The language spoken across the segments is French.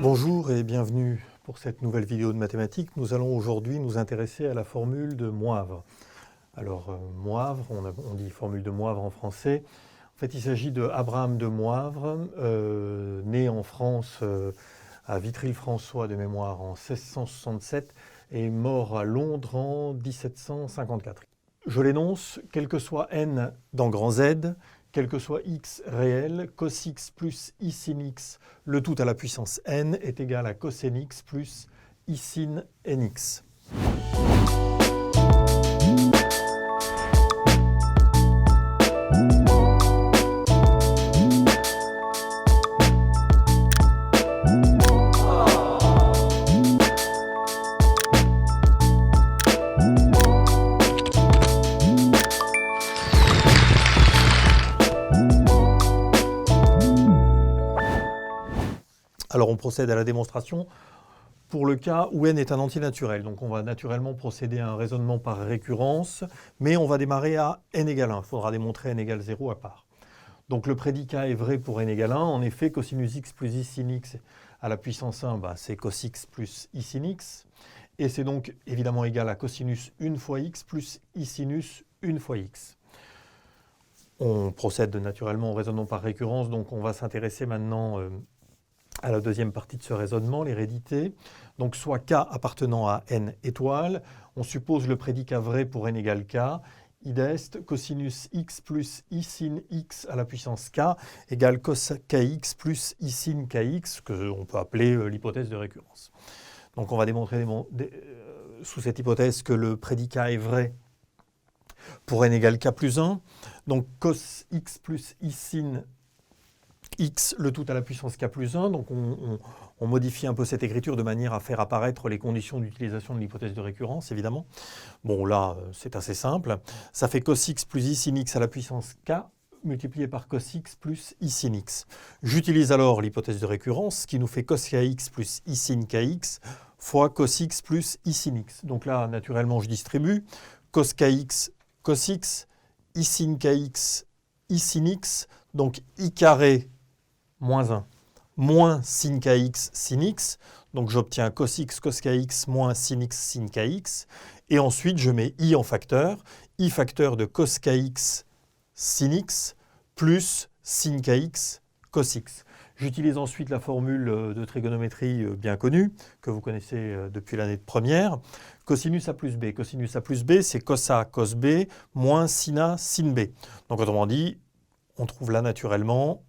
Bonjour et bienvenue pour cette nouvelle vidéo de mathématiques. Nous allons aujourd'hui nous intéresser à la formule de Moivre. Alors Moivre, on dit formule de Moivre en français. En fait, il s'agit de Abraham de Moivre, né en France à Vitry-le-François de mémoire en 1667 et mort à Londres en 1754. Je l'énonce, quel que soit n dans grand Z, quel que soit x réel, cos x plus i sin x, le tout à la puissance n, est égal à cos nx plus i sin nx. Alors on procède à la démonstration pour le cas où n est un entier naturel. Donc on va naturellement procéder à un raisonnement par récurrence, mais on va démarrer à n égale 1. Il faudra démontrer n égale 0 à part. Donc le prédicat est vrai pour n égale 1. En effet, cosinus x plus i sin x à la puissance 1, c'est cos x plus i sin x. Et c'est donc évidemment égal à cosinus 1 fois x plus i sinus 1 fois x. On procède naturellement au raisonnement par récurrence, donc on va s'intéresser maintenant à la deuxième partie de ce raisonnement, l'hérédité. Donc soit k appartenant à n étoiles, on suppose le prédicat vrai pour n égale k, id est cosinus x plus i sin x à la puissance k égale cos kx plus i sin kx, que on peut appeler l'hypothèse de récurrence. Donc on va démontrer sous cette hypothèse que le prédicat est vrai pour n égale k plus 1. Donc cos x plus i sin x, le tout à la puissance k plus 1, donc on modifie un peu cette écriture de manière à faire apparaître les conditions d'utilisation de l'hypothèse de récurrence, évidemment. Bon, là, c'est assez simple. Ça fait cos x plus i sin x à la puissance k multiplié par cos x plus i sin x. J'utilise alors l'hypothèse de récurrence, qui nous fait cos kx plus i sin kx fois cos x plus i sin x. Donc là, naturellement, je distribue cos kx, cos x, i sin kx, i sin x, donc i carré moins 1, moins sin kx, sin x. Donc j'obtiens cos x, cos kx, moins sin x, sin kx. Et ensuite, je mets i en facteur. I facteur de cos kx, sin x, plus sin kx, cos x. J'utilise ensuite la formule de trigonométrie bien connue, que vous connaissez depuis l'année de première. Cosinus a plus b. Cosinus a plus b, c'est cos a, cos b, moins sin a, sin b. Donc autrement dit, on trouve là naturellement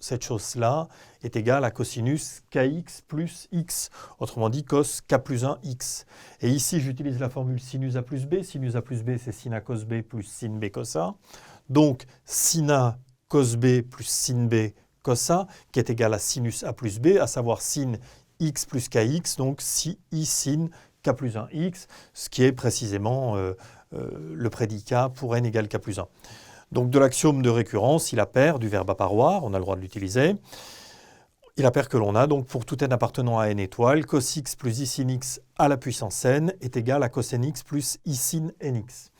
cette chose-là est égale à cosinus kx plus x, autrement dit cos k plus 1 x. Et ici, j'utilise la formule sinus a plus b. Sinus a plus b, c'est sin a cos b plus sin b cos a. Donc, sin a cos b plus sin b cos a, qui est égal à sinus a plus b, à savoir sin x plus kx, donc i sin k plus 1 x, ce qui est précisément le prédicat pour n égale k plus 1. Donc de l'axiome de récurrence, il appert du verbe apparoir, on a le droit de l'utiliser. Il appert que l'on a, donc pour tout n appartenant à n étoile, cos x plus i sin x à la puissance n est égal à cos nx plus i sin nx.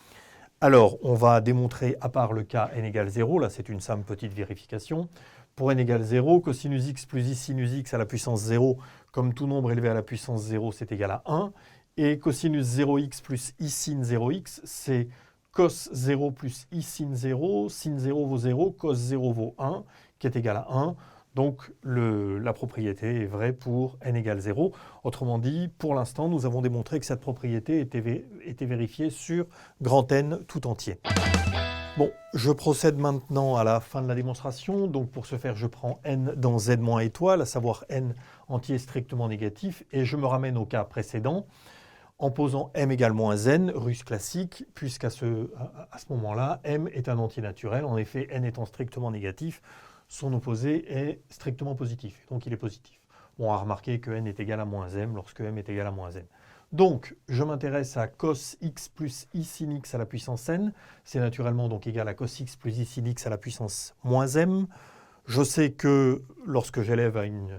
Alors, on va démontrer à part le cas n égale 0, là c'est une simple petite vérification. Pour n égale 0, cosinus x plus i sinus x à la puissance 0, comme tout nombre élevé à la puissance 0, c'est égal à 1. Et cosinus 0x plus i sin 0x, c'est cos 0 plus i sin 0, sin 0 vaut 0, cos 0 vaut 1, qui est égal à 1. Donc la propriété est vraie pour n égale 0. Autrement dit, pour l'instant, nous avons démontré que cette propriété était vérifiée sur grand N tout entier. Bon, je procède maintenant à la fin de la démonstration. Donc pour ce faire, je prends n dans z moins étoile, à savoir n entier strictement négatif, et je me ramène au cas précédent, en posant m égale moins n, ruse classique, puisqu'à ce moment-là, m est un entier naturel. En effet, n étant strictement négatif, son opposé est strictement positif, donc il est positif. Bon, on a remarqué que n est égal à moins m lorsque m est égal à moins n. Donc, je m'intéresse à cos x plus i sin x à la puissance n. C'est naturellement donc égal à cos x plus i sin x à la puissance moins m. Je sais que lorsque j'élève à une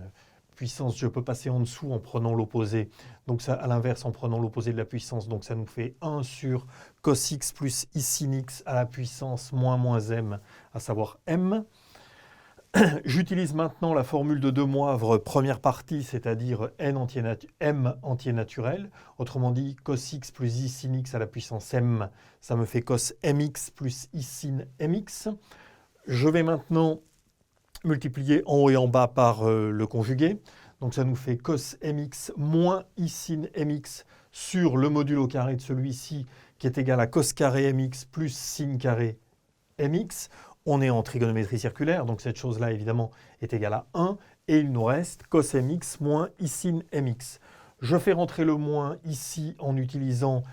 puissance, je peux passer en dessous en prenant l'opposé. Donc ça, à l'inverse, en prenant l'opposé de la puissance, donc ça nous fait 1 sur cos x plus i sin x à la puissance moins m, à savoir m. J'utilise maintenant la formule de De Moivre, première partie, c'est-à-dire m entier naturel. Autrement dit, cos x plus i sin x à la puissance m, ça me fait cos mx plus i sin mx. Je vais maintenant multiplier en haut et en bas par le conjugué. Donc ça nous fait cos mx moins i sin mx sur le module au carré de celui-ci qui est égal à cos carré mx plus sin carré mx. On est en trigonométrie circulaire, donc cette chose-là, évidemment, est égale à 1. Et il nous reste cos mx moins i sin mx. Je fais rentrer le moins ici en utilisant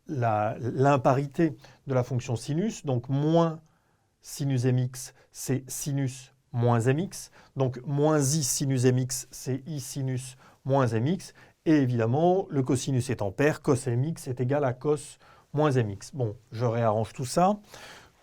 l'imparité de la fonction sinus. Donc moins sinus mx, c'est sinus moins mx. Donc moins i sinus mx, c'est i sinus moins mx. Et évidemment, le cosinus étant pair, cos mx est égal à cos moins mx. Bon, je réarrange tout ça.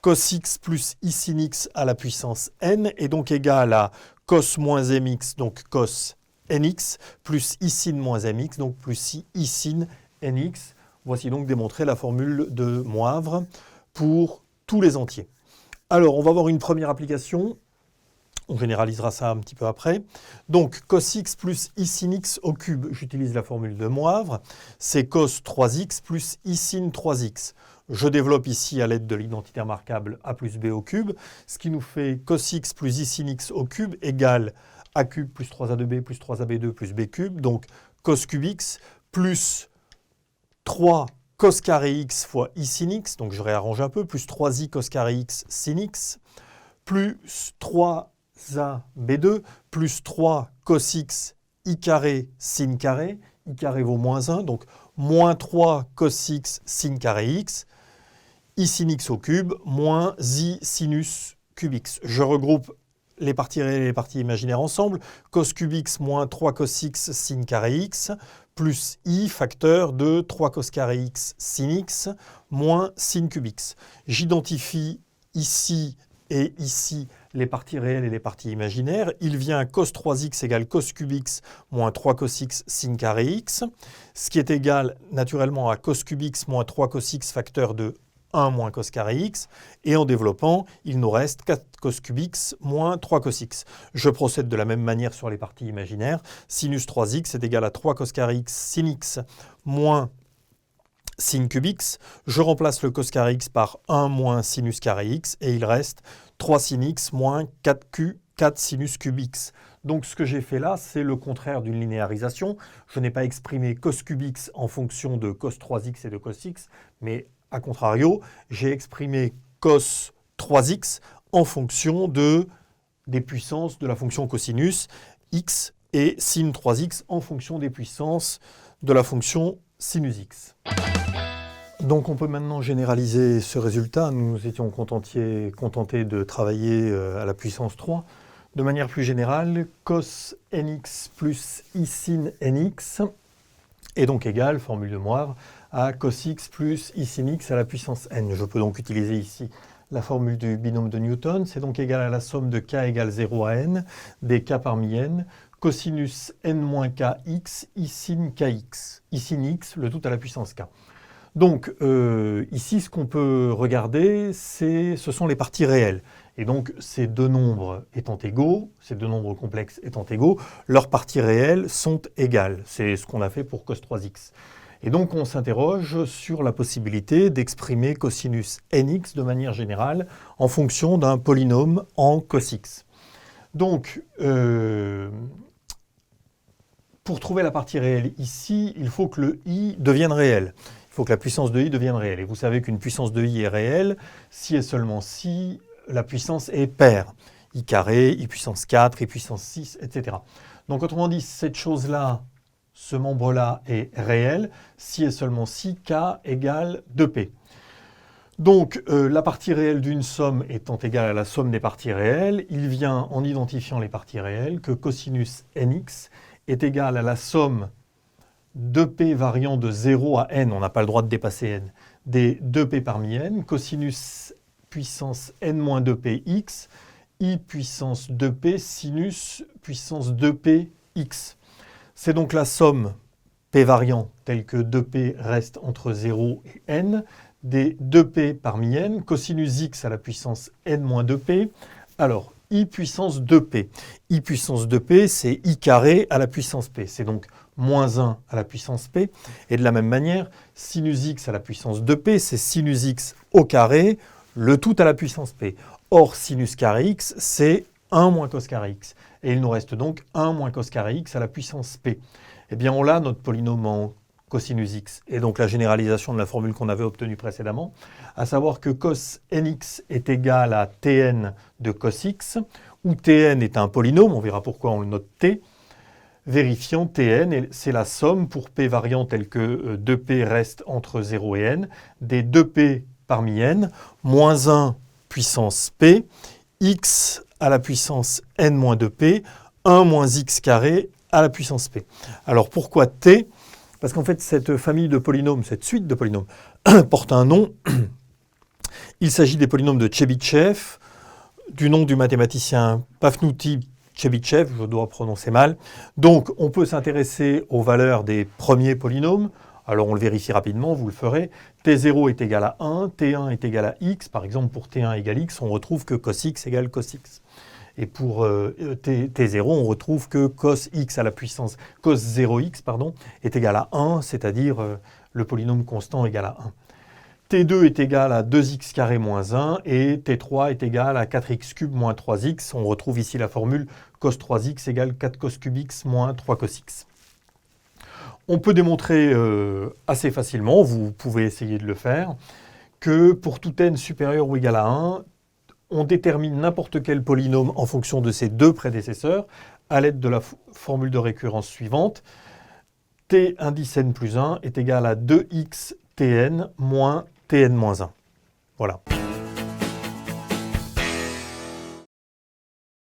Cos x plus i sin x à la puissance n est donc égal à cos moins mx, donc cos nx, plus i sin moins mx, donc plus i sin nx. Voici donc démontré la formule de Moivre pour tous les entiers. Alors, on va voir une première application. On généralisera ça un petit peu après. Donc, cos x plus i sin x au cube, j'utilise la formule de Moivre, c'est cos 3x plus i sin 3x. Je développe ici à l'aide de l'identité remarquable a plus b au cube, ce qui nous fait cos x plus i sin x au cube égale a cube plus 3a2b plus 3ab2 plus b cube. Donc, cos cube x plus 3 cos carré x fois i sin x, donc je réarrange un peu, plus 3i cos carré x sin x, plus 3ab2 plus 3 cos x i carré sin carré, i carré vaut moins 1, donc moins 3 cos x sin carré x, i sin x au cube, moins i sinus cube x. Je regroupe les parties réelles et les parties imaginaires ensemble. Cos cube x moins 3 cos x sin carré x, plus i facteur de 3 cos carré x sin x, moins sin cube x. J'identifie ici et ici les parties réelles et les parties imaginaires. Il vient cos 3x égale cos cube x moins 3 cos x sin carré x, ce qui est égal naturellement à cos cube x moins 3 cos x facteur de 1 moins cos carré x, et en développant, il nous reste 4 cos cube x moins 3 cos x. Je procède de la même manière sur les parties imaginaires. Sinus 3x est égal à 3 cos carré x sin x moins sin cube x. Je remplace le cos carré x par 1 moins sinus carré x, et il reste 3 sin x moins 4 sinus cube x. Donc ce que j'ai fait là, c'est le contraire d'une linéarisation. Je n'ai pas exprimé cos cube x en fonction de cos 3x et de cos x, mais a contrario, j'ai exprimé cos 3x en fonction des puissances de la fonction cosinus x et sin 3x en fonction des puissances de la fonction sinus x. Donc on peut maintenant généraliser ce résultat. Nous nous étions contentés de travailler à la puissance 3. De manière plus générale, cos nx plus i sin nx est donc égal, formule de Moivre, à cos x plus i sin x à la puissance n. Je peux donc utiliser ici la formule du binôme de Newton. C'est donc égal à la somme de k égale 0 à n, des k parmi n, cosinus n moins kx, i sin kx, i sin x, le tout à la puissance k. Donc ici, ce qu'on peut regarder, ce sont les parties réelles. Et donc, ces deux nombres étant égaux, ces deux nombres complexes étant égaux, leurs parties réelles sont égales. C'est ce qu'on a fait pour cos 3x. Et donc, on s'interroge sur la possibilité d'exprimer cosinus nx de manière générale en fonction d'un polynôme en cos x. Donc, pour trouver la partie réelle ici, il faut que le i devienne réel. Il faut que la puissance de i devienne réelle. Et vous savez qu'une puissance de i est réelle si et seulement si la puissance est paire. I carré, i puissance 4, i puissance 6, etc. Donc autrement dit, cette chose-là, ce membre-là est réel si et seulement si k égale 2p. Donc la partie réelle d'une somme étant égale à la somme des parties réelles, il vient en identifiant les parties réelles que cosinus nx est égal à la somme 2p variant de 0 à n, on n'a pas le droit de dépasser n, des 2p parmi n, cosinus puissance n-2px, i puissance 2p sinus puissance 2px. C'est donc la somme p variant telle que 2p reste entre 0 et n, des 2p parmi n, cosinus x à la puissance n-2p. Alors, i puissance 2p. I puissance 2p, c'est i carré à la puissance p. C'est donc moins 1 à la puissance p. Et de la même manière, sinus x à la puissance 2p, c'est sinus x au carré, le tout à la puissance p. Or, sinus carré x, c'est 1 moins cos carré x. Et il nous reste donc 1 moins cos carré x à la puissance p. Eh bien, on l'a, notre polynôme en cosinus x. Et donc, la généralisation de la formule qu'on avait obtenue précédemment, à savoir que cos nx est égal à tn de cos x, où tn est un polynôme, on verra pourquoi on le note t. Vérifiant tn, c'est la somme pour p variant tel que 2p reste entre 0 et n, des 2p parmi n, moins 1 puissance p, x à la puissance n moins 2p, 1 moins x carré à la puissance p. Alors pourquoi t? Parce qu'en fait, cette famille de polynômes, cette suite de polynômes, porte un nom. Il s'agit des polynômes de Tchebychev, du nom du mathématicien Pafnuty Tchebychev, je dois prononcer mal. Donc, on peut s'intéresser aux valeurs des premiers polynômes. Alors, on le vérifie rapidement, vous le ferez. T0 est égal à 1, T1 est égal à x. Par exemple, pour T1 égale x, on retrouve que cos x égale cos x. Et pour T0, on retrouve que cos x à la puissance, cos 0x, pardon, est égal à 1, c'est-à-dire le polynôme constant égal à 1. T2 est égal à 2x carré moins 1 et T3 est égal à 4x cube moins 3x. On retrouve ici la formule cos 3x égale 4 cos cube x moins 3 cos x. On peut démontrer assez facilement, vous pouvez essayer de le faire, que pour tout n supérieur ou égal à 1, on détermine n'importe quel polynôme en fonction de ses deux prédécesseurs à l'aide de la formule de récurrence suivante. T indice n plus 1 est égal à 2x tn moins tn moins 1. Voilà.